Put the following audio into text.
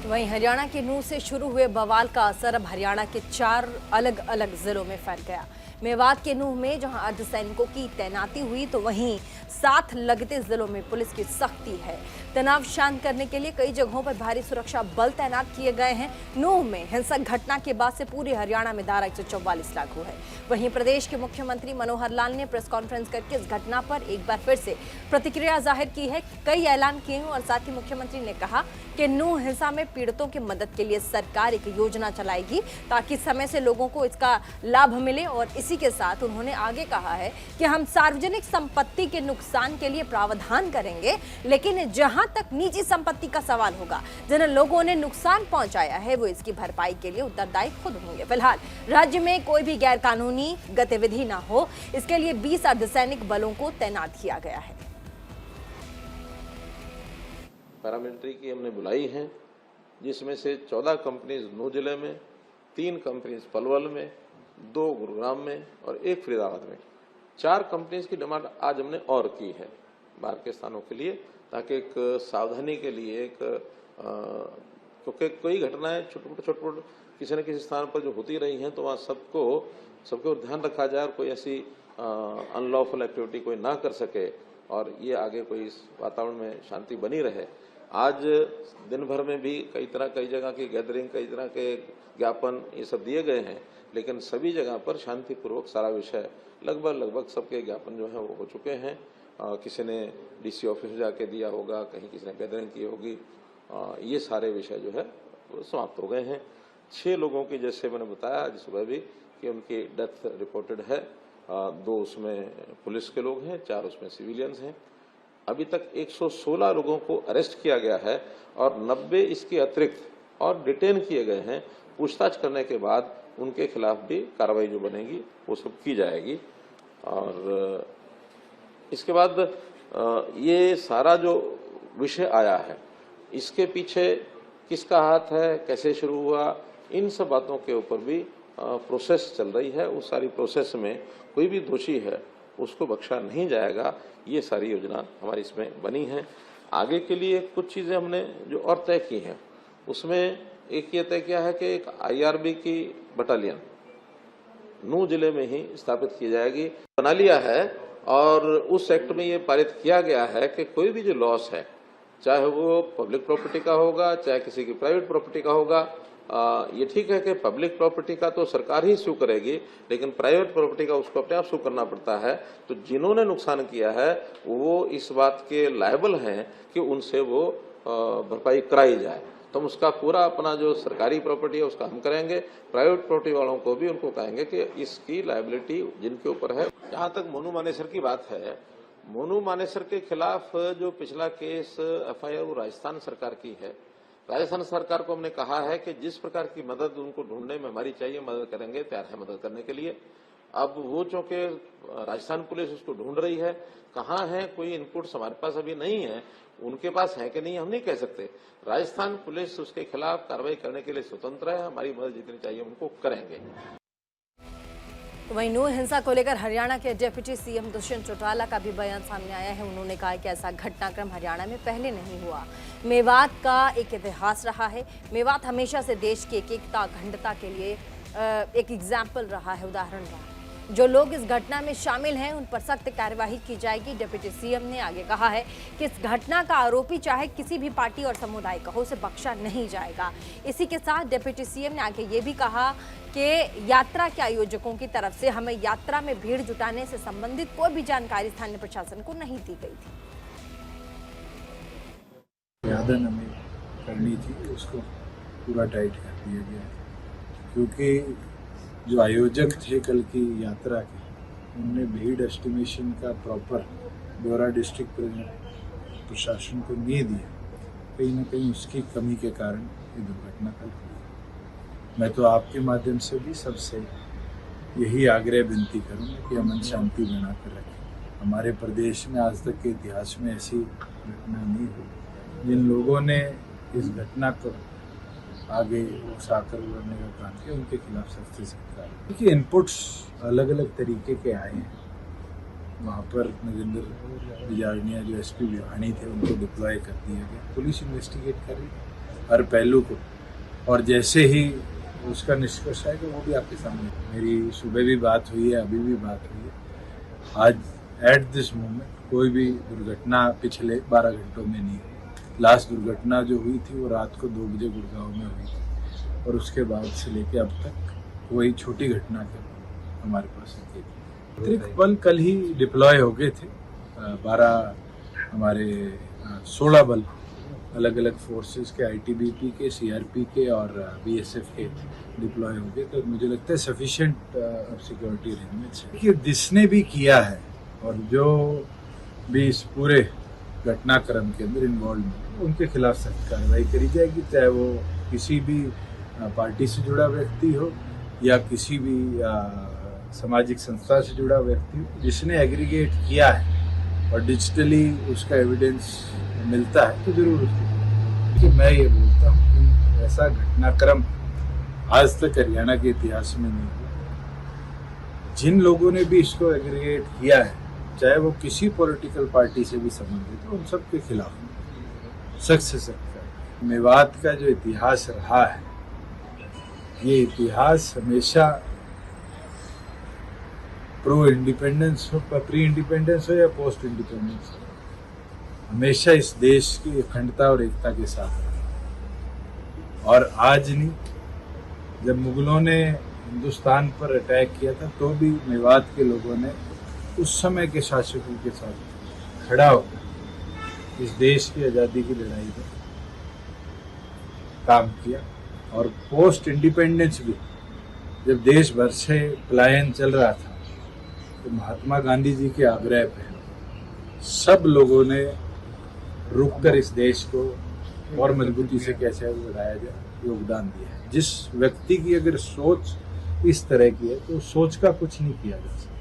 वहीं हरियाणा के नूह से शुरू हुए बवाल का असर अब हरियाणा के 4 अलग अलग जिलों में फैल गया। मेवात के नूह में जहां अर्धसैनिकों की तैनाती हुई तो वहीं साथ लगते जिलों में पुलिस की सख्ती है। तनाव शांत करने के लिए कई जगहों पर भारी सुरक्षा बल तैनात किए गए हैं। नूह में हिंसक घटना के बाद से पूरे हरियाणा में धारा 144 लागू है। वहीं प्रदेश के मुख्यमंत्री मनोहर लाल ने प्रेस कॉन्फ्रेंस करके इस घटना पर एक बार फिर से प्रतिक्रिया जाहिर की है। कई ऐलान किए हैं और साथ ही मुख्यमंत्री ने कहा कि नूह हिंसा में पीड़ितों की मदद के लिए सरकार एक योजना चलाएगी ताकि समय से लोगों को इसका लाभ मिले। और इसी के साथ उन्होंने आगे कहा है कि हम सार्वजनिक संपत्ति के नुकसान के लिए प्रावधान करेंगे, लेकिन जहां तक निजी संपत्ति का सवाल होगा, जिन लोगों ने नुकसान पहुंचाया है वो इसकी भरपाई के लिए उत्तरदायी खुद होंगे। फिलहाल राज्य में कोई भी गैर कानूनी गतिविधि न हो, इसके लिए 20 अर्धसैनिक बलों को तैनात किया गया है। पैरामिलिट्री की हमने बुलाई है, जिसमें से 14 कंपनीज नूह जिले में, 3 कंपनीज पलवल में, 2 गुरुग्राम में और 1 फरीदाबाद में। 4 कंपनीज की डिमांड आज हमने और की है बाहर के स्थानों के लिए, ताकि एक सावधानी के लिए क्योंकि कोई घटनाएं छोट किसी न किसी स्थान पर जो होती रही हैं तो वहाँ सबको ध्यान रखा जाए और कोई ऐसी अनलॉफुल एक्टिविटी कोई ना कर सके और ये आगे कोई इस वातावरण में शांति बनी रहे। आज दिन भर में भी कई जगह की गैदरिंग, कई तरह के ज्ञापन ये सब दिए गए हैं, लेकिन सभी जगह पर शांतिपूर्वक सारा विषय लगभग सबके ज्ञापन जो है वो हो चुके हैं। किसी ने डीसी ऑफिस जाके दिया होगा, कहीं किसी ने गैदरिंग की होगी, ये सारे विषय जो है वो समाप्त हो गए हैं। 6 लोगों की, जैसे मैंने बताया आज सुबह भी, कि उनकी डेथ रिपोर्टेड है। 2 उसमें पुलिस के लोग हैं, 4 उसमें सिविलियंस हैं। अभी तक 116 लोगों को अरेस्ट किया गया है और 90 इसके अतिरिक्त और डिटेन किए गए हैं। पूछताछ करने के बाद उनके खिलाफ भी कार्रवाई जो बनेगी वो सब की जाएगी। और इसके बाद ये सारा जो विषय आया है, इसके पीछे किसका हाथ है, कैसे शुरू हुआ, इन सब बातों के ऊपर भी प्रोसेस चल रही है। उस सारी प्रोसेस में कोई भी दोषी है उसको बख्शा नहीं जाएगा। ये सारी योजना हमारी इसमें बनी है। आगे के लिए कुछ चीज़ें हमने जो और तय की हैं, उसमें एक ये तय किया है कि एक IRB की बटालियन नूह जिले में ही स्थापित की जाएगी, बना लिया है। और उस एक्ट में ये पारित किया गया है कि कोई भी जो लॉस है, चाहे वो पब्लिक प्रॉपर्टी का होगा, चाहे किसी की प्राइवेट प्रॉपर्टी का होगा, ये ठीक है कि पब्लिक प्रॉपर्टी का तो सरकार ही सू करेगी, लेकिन प्राइवेट प्रॉपर्टी का उसको अपने आप सू करना पड़ता है। तो जिन्होंने नुकसान किया है वो इस बात के लायबल हैं कि उनसे वो भरपाई कराई जाए। तो हम उसका पूरा अपना जो सरकारी प्रॉपर्टी है उसका हम करेंगे, प्राइवेट प्रॉपर्टी वालों को भी उनको कहेंगे कि इसकी लायबिलिटी जिनके ऊपर है। जहाँ तक मोनू मानेसर की बात है, मोनू मानेसर के खिलाफ जो पिछला केस FIR वो राजस्थान सरकार की है। राजस्थान सरकार को हमने कहा है कि जिस प्रकार की मदद उनको ढूंढने में हमारी चाहिए, मदद करेंगे, तैयार है मदद करने के लिए। अब वो चूंकि राजस्थान पुलिस उसको ढूंढ रही है, कहाँ है, कोई इनपुट्स हमारे पास अभी नहीं है, उनके पास है कि नहीं हम नहीं कह सकते। राजस्थान पुलिस उसके खिलाफ कार्रवाई करने के लिए स्वतंत्र है, हमारी मदद जितनी चाहिए उनको करेंगे। वहीं नूह हिंसा को लेकर हरियाणा के डिप्टी CM दुष्यंत चौटाला का भी बयान सामने आया है। उन्होंने कहा कि ऐसा घटनाक्रम हरियाणा में पहले नहीं हुआ। मेवात का एक इतिहास रहा है। मेवात हमेशा से देश की एकता अखंडता के लिए एक एग्जाम्पल रहा है, उदाहरण रहा है। जो लोग इस घटना में शामिल हैं उन पर सख्त कार्यवाही की जाएगी। डिप्टी CM ने आगे कहा है कि इस घटना का आरोपी चाहे किसी भी पार्टी और समुदाय का हो, उसे बख्शा नहीं जाएगा। इसी के साथ डिप्टी CM ने आगे ये भी कहा कि यात्रा के आयोजकों की तरफ से हमें यात्रा में भीड़ जुटाने से संबंधित कोई भी जानकारी स्थानीय प्रशासन को नहीं दी गई थी। यादन हमें करनी थी, उसको पूरा टाइट कर दिया गया, क्योंकि जो आयोजक थे कल की यात्रा के, उनने भीड़ एस्टिमेशन का प्रॉपर ब्यौरा डिस्ट्रिक्ट प्रशासन को नहीं दिया। कहीं ना कहीं उसकी कमी के कारण ये दुर्घटना कल हुई। मैं तो आपके माध्यम से भी सबसे यही आग्रह विनती करूँगा कि अमन शांति बनाकर रखें। हमारे प्रदेश में आज तक के इतिहास में ऐसी घटना नहीं हुई। जिन लोगों ने इस घटना को आगे उकसाकर उड़ने का काम किया, उनके खिलाफ सख्त से सख्त कार्रवाई। देखिए, इनपुट्स अलग अलग तरीके के आए हैं। वहाँ पर नगेंद्र बिजारनिया जो SP भिवानी थे उनको डिप्लॉय कर दिया गया। पुलिस इन्वेस्टिगेट कर रही है। हर पहलू को, और जैसे ही उसका निष्कर्ष आएगा वो भी आपके सामने। मेरी सुबह भी बात हुई है, अभी भी बात हुई है। आज एट दिस मोमेंट कोई भी दुर्घटना पिछले 12 घंटों में नहीं हुई। लास्ट दुर्घटना जो हुई थी वो रात को 2 बजे गुड़गांव में हुई थी, और उसके बाद से लेके अब तक कोई छोटी घटना हमारे पास नहीं थी। अतिरिक्त बल कल ही डिप्लॉय हो गए थे। 16 बल अलग अलग फोर्सेस के, आईटीबीपी के, सीआरपी के और बीएसएफ के डिप्लॉय हो गए। तो मुझे लगता है सफिशिएंट अब सिक्योरिटी अरेंजमेंट्स है कि जिसने भी किया है और जो भी इस पूरे घटनाक्रम के अंदर इन्वॉल्व है उनके खिलाफ सख्त कार्रवाई करी जाएगी, चाहे वो किसी भी पार्टी से जुड़ा व्यक्ति हो या किसी भी सामाजिक संस्था से जुड़ा व्यक्ति हो। जिसने एग्रीगेट किया है और डिजिटली उसका एविडेंस मिलता है तो जरूर उसको। कि मैं ये बोलता हूँ कि ऐसा घटनाक्रम आज तक हरियाणा के इतिहास में नहीं हुआ। जिन लोगों ने भी इसको एग्रीगेट किया है, चाहे वो किसी पॉलिटिकल पार्टी से भी संबंधित हो, उन सब के खिलाफ सख्त से सख्त। मेवात का जो इतिहास रहा है, ये इतिहास हमेशा प्रो इंडिपेंडेंस हो, प्री इंडिपेंडेंस हो या पोस्ट इंडिपेंडेंस हो, हमेशा इस देश की अखंडता और एकता के साथ रहा। और आज नहीं, जब मुगलों ने हिंदुस्तान पर अटैक किया था तो भी मेवात के लोगों ने उस समय के शासकों के साथ खड़ा होकर इस देश की आज़ादी की लड़ाई में काम किया। और पोस्ट इंडिपेंडेंस भी जब देश भर से पलायन चल रहा था तो महात्मा गांधी जी के आग्रह पे सब लोगों ने रुककर इस देश को और मजबूती से कैसे लड़ाया जाए योगदान दिया है। जिस व्यक्ति की अगर सोच इस तरह की है तो सोच का कुछ नहीं किया जा सकता।